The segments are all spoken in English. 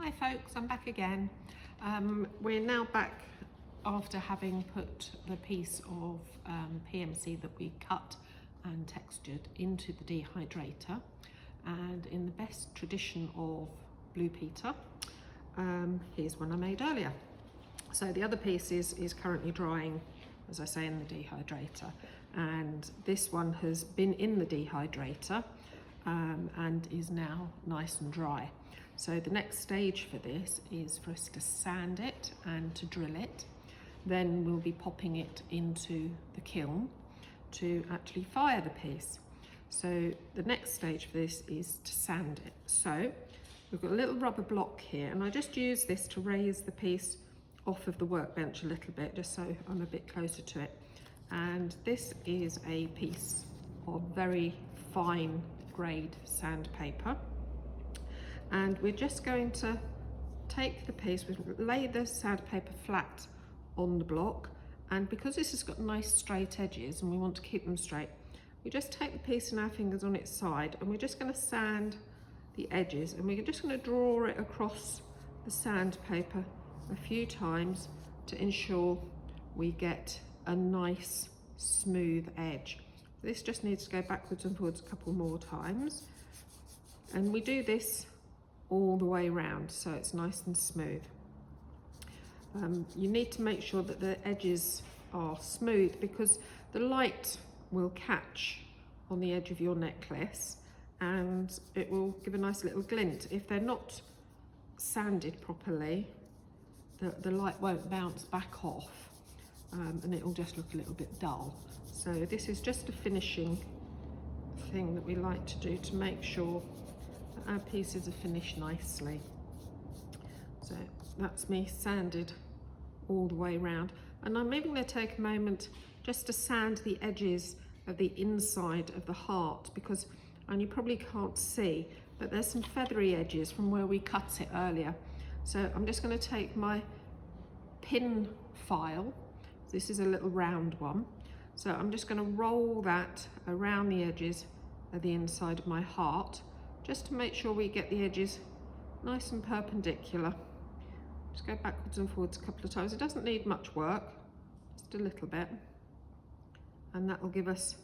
Hi folks, I'm back again. We're now back after having put the piece of PMC that we cut and textured into the dehydrator, and in the best tradition of Blue Peter, here's one I made earlier. So the other piece is currently drying, as I say, in the dehydrator, and this one has been in the dehydrator and is now nice and dry. So the next stage for this is for us to sand it and to drill it. Then we'll be popping it into the kiln to actually fire the piece. So the next stage for this is to sand it. So we've got a little rubber block here, and I just use this to raise the piece off of the workbench a little bit, just so I'm a bit closer to it. And this is a piece of very fine grade sandpaper. And we're just going to take the piece, we lay the sandpaper flat on the block, and because this has got nice straight edges and we want to keep them straight, we just take the piece in our fingers on its side, and we're just going to sand the edges, and we're just going to draw it across the sandpaper a few times to ensure we get a nice smooth edge. This just needs to go backwards and forwards a couple more times, and we do this all the way around so it's nice and smooth. You need to make sure that the edges are smooth because the light will catch on the edge of your necklace and it will give a nice little glint. If they're not sanded properly, the light won't bounce back off and it will just look a little bit dull. So this is just a finishing thing that we like to do to make sure that our pieces are finished nicely. So that's me sanded all the way around, and I'm even going to take a moment just to sand the edges of the inside of the heart, because, and you probably can't see, but there's some feathery edges from where we cut it earlier. So I'm just going to take my pin file, this is a little round one, so I'm just going to roll that around the edges of the inside of my heart, just to make sure we get the edges nice and perpendicular. Just go backwards and forwards a couple of times. It doesn't need much work, just a little bit, and that will give us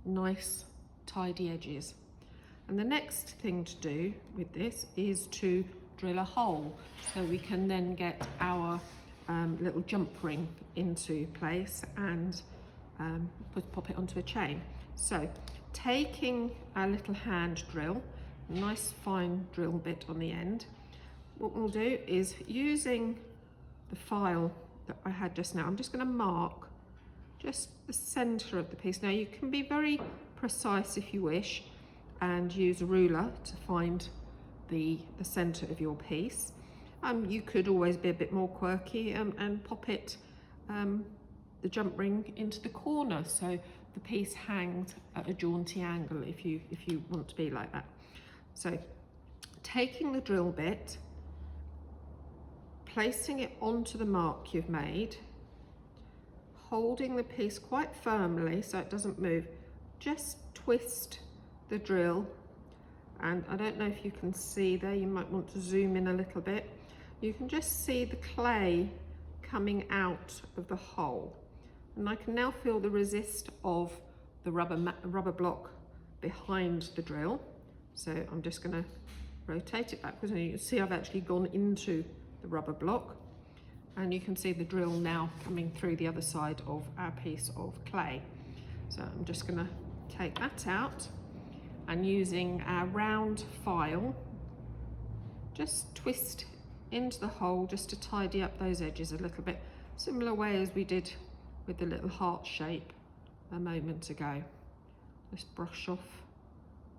nice tidy edges. And the next thing to do with this is to drill a hole so we can then get our little jump ring into place and pop it onto a chain. So taking our little hand drill, a nice fine drill bit on the end, what we'll do is, using the file that I had just now, I'm just going to mark just the centre of the piece. Now you can be very precise if you wish and use a ruler to find the centre of your piece. You could always be a bit more quirky and pop it, the jump ring, into the corner so the piece hangs at a jaunty angle if you want to be like that. So taking the drill bit, placing it onto the mark you've made, holding the piece quite firmly so it doesn't move, just twist the drill, and I don't know if you can see there, you might want to zoom in a little bit. You can just see the clay coming out of the hole, and I can now feel the resist of the rubber block behind the drill. So I'm just going to rotate it backwards, and you can see I've actually gone into the rubber block, and you can see the drill now coming through the other side of our piece of clay. So I'm just going to take that out, and using our round file, just twist into the hole just to tidy up those edges a little bit, similar way as we did with the little heart shape a moment ago. Just brush off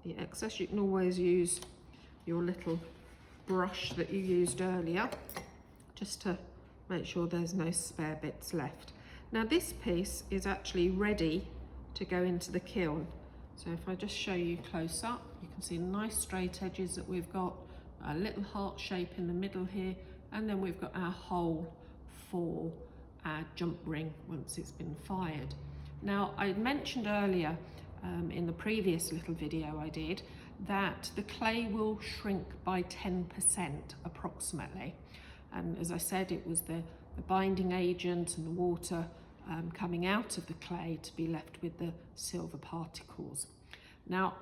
the excess. You can always use your little brush that you used earlier just to make sure there's no spare bits left. Now this piece is actually ready to go into the kiln. So if I just show you close up, you can see nice straight edges that we've got, a little heart shape in the middle here, and then we've got our hole for our jump ring once it's been fired. Now I mentioned earlier in the previous little video I did that the clay will shrink by 10% approximately. And as I said, it was the binding agent and the water coming out of the clay to be left with the silver particles. Now,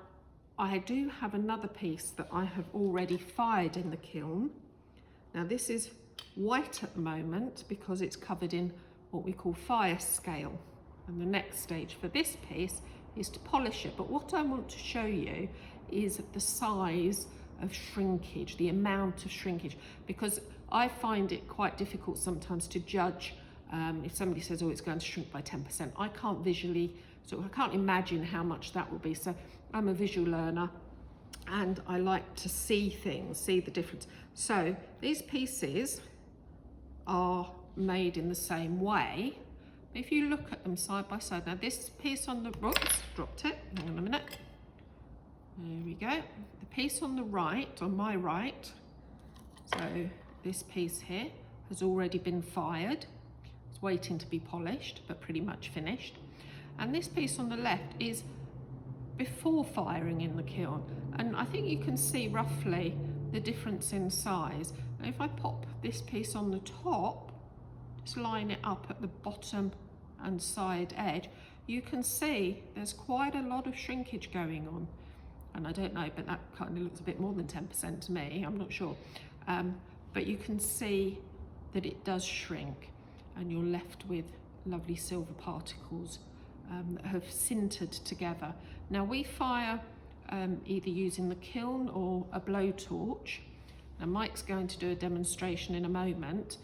I do have another piece that I have already fired in the kiln. Now this is white at the moment because it's covered in what we call fire scale. And the next stage for this piece is to polish it. But what I want to show you is the size of shrinkage, the amount of shrinkage, because I find it quite difficult sometimes to judge if somebody says, oh, it's going to shrink by 10%. I can't visually, I can't imagine how much that will be. So I'm a visual learner and I like to see things, see the difference. So these pieces are made in the same way. If you look at them side by side, now this piece on the, oops, dropped it, hang on a minute. There we go. The piece on the right, on my right, so this piece here has already been fired. It's waiting to be polished, but pretty much finished. And this piece on the left is before firing in the kiln. And I think you can see roughly the difference in size. Now if I pop this piece on the top, just line it up at the bottom and side edge, you can see there's quite a lot of shrinkage going on. And I don't know, but that kind of looks a bit more than 10% to me, I'm not sure. But you can see that it does shrink and you're left with lovely silver particles that have sintered together. Now we fire either using the kiln or a blowtorch. Now Mike's going to do a demonstration in a moment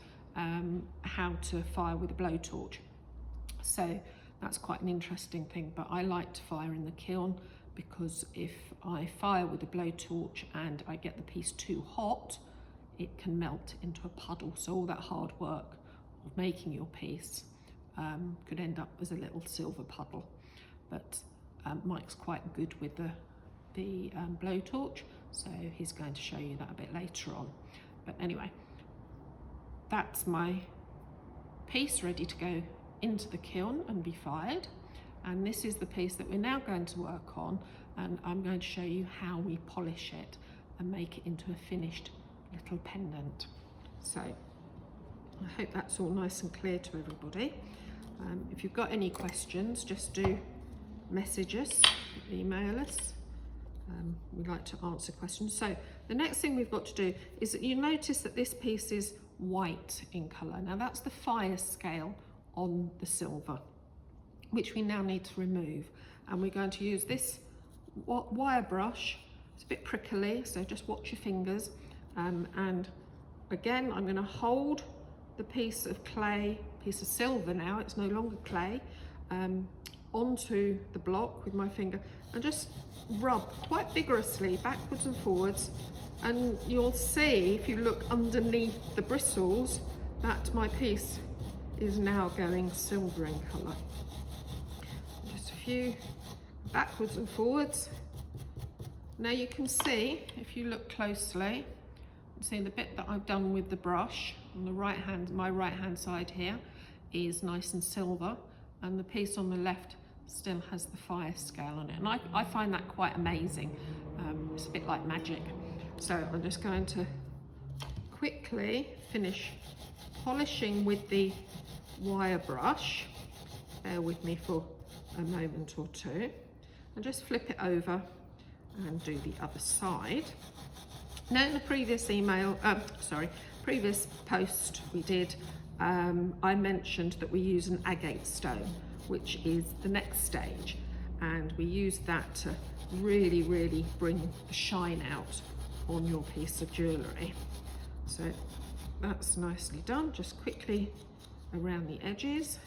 how to fire with a blowtorch. So that's quite an interesting thing, but I like to fire in the kiln because if I fire with a blowtorch and I get the piece too hot, it can melt into a puddle. So all that hard work of making your piece could end up as a little silver puddle. But Mike's quite good with the blowtorch, so he's going to show you that a bit later on. But anyway, that's my piece ready to go into the kiln and be fired. And this is the piece that we're now going to work on, and I'm going to show you how we polish it and make it into a finished little pendant. So I hope that's all nice and clear to everybody. If you've got any questions, just do message us, email us. We'd like to answer questions. So the next thing we've got to do is that you notice that this piece is white in colour. Now that's the fire scale on the silver, which we now need to remove. And we're going to use this wire brush. It's a bit prickly, so just watch your fingers. And again, I'm going to hold the piece of clay, piece of silver now, it's no longer clay, onto the block with my finger and just rub quite vigorously backwards and forwards. And you'll see, if you look underneath the bristles, that my piece is now going silver in colour. Just a few backwards and forwards. Now you can see, if you look closely, you can see the bit that I've done with the brush on the right hand, my right hand side here is nice and silver, and the piece on the left still has the fire scale on it. And I find that quite amazing. It's a bit like magic. So I'm just going to quickly finish polishing with the wire brush. Bear with me for a moment or two, and just flip it over and do the other side. Now in the previous previous post we did, I mentioned that we use an agate stone, which is the next stage, and we use that to really, really bring the shine out on your piece of jewellery. So that's nicely done. Just quickly around the edges.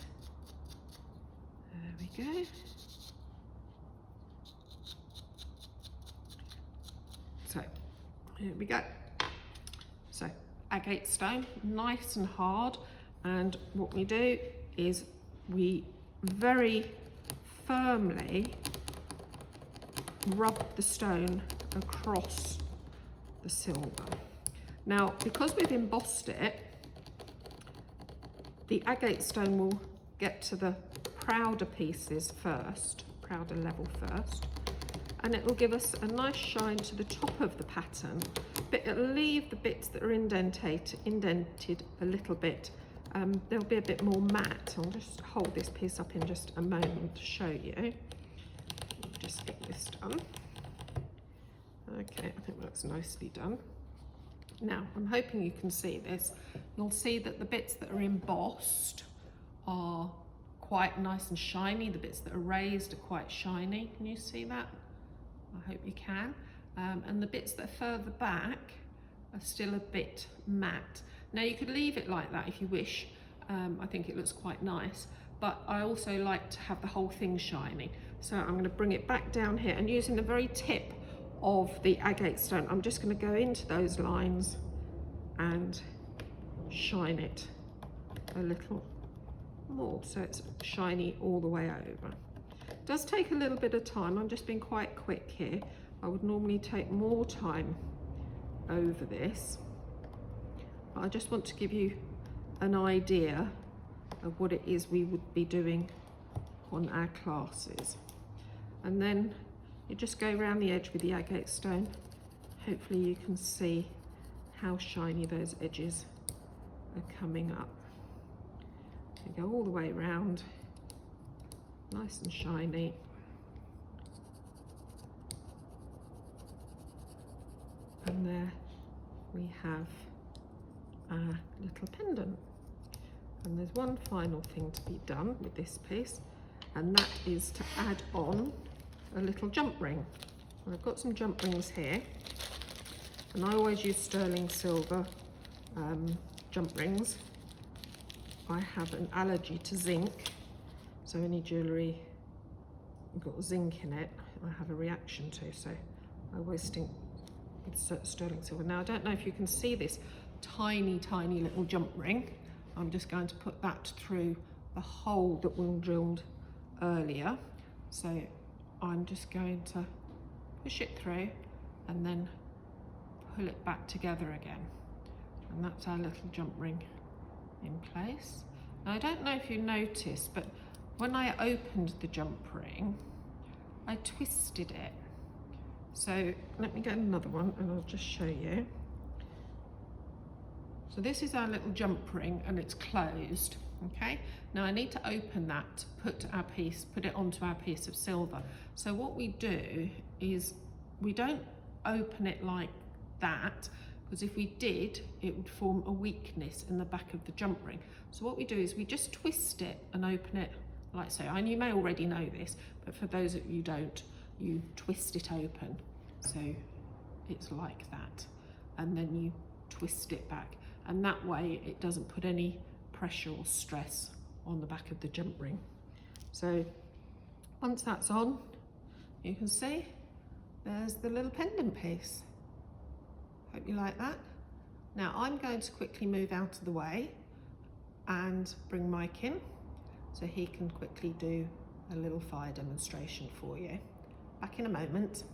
There we go. So here we go. So agate stone, nice and hard, and what we do is we very firmly rub the stone across the silver. Now, because we've embossed it, the agate stone will get to the prouder pieces first, prouder level first, and it will give us a nice shine to the top of the pattern, but it'll leave the bits that are indented a little bit. They'll be a bit more matte. I'll just hold this piece up in just a moment to show you. Just get this done. Okay, I think that's nicely done. Now, I'm hoping you can see this. You'll see that the bits that are embossed are quite nice and shiny. The bits that are raised are quite shiny. Can you see that? I hope you can. And the bits that are further back are still a bit matte. Now, you could leave it like that if you wish. I think it looks quite nice, but I also like to have the whole thing shiny. So I'm going to bring it back down here, and using the very tip of the agate stone, I'm just going to go into those lines and shine it a little more so it's shiny all the way over. It does take a little bit of time. I'm just being quite quick here. I would normally take more time over this. I just want to give you an idea of what it is we would be doing on our classes. And then you just go around the edge with the agate stone. Hopefully you can see how shiny those edges are coming up. You go all the way around, nice and shiny. And there we have our little pendant. And there's one final thing to be done with this piece, and that is to add on a little jump ring. And I've got some jump rings here, and I always use sterling silver jump rings. I have an allergy to zinc, so any jewellery got zinc in it I have a reaction to, so I always stick with sterling silver. Now, I don't know if you can see this tiny little jump ring. I'm just going to put that through the hole that we drilled earlier. So I'm just going to push it through and then pull it back together again. And that's our little jump ring in place. Now, I don't know if you noticed, but when I opened the jump ring, I twisted it. So let me get another one and I'll just show you. So this is our little jump ring and it's closed, okay? Now I need to open that to put it onto our piece of silver. So what we do is we don't open it like that, because if we did, it would form a weakness in the back of the jump ring. So what we do is we just twist it and open it like so. And you may already know this, but for those of you who don't, you twist it open. So it's like that. And then you twist it back. And that way it doesn't put any pressure or stress on the back of the jump ring. So once that's on, you can see there's the little pendant piece. Hope you like that. Now I'm going to quickly move out of the way and bring Mike in so he can quickly do a little fire demonstration for you. Back in a moment.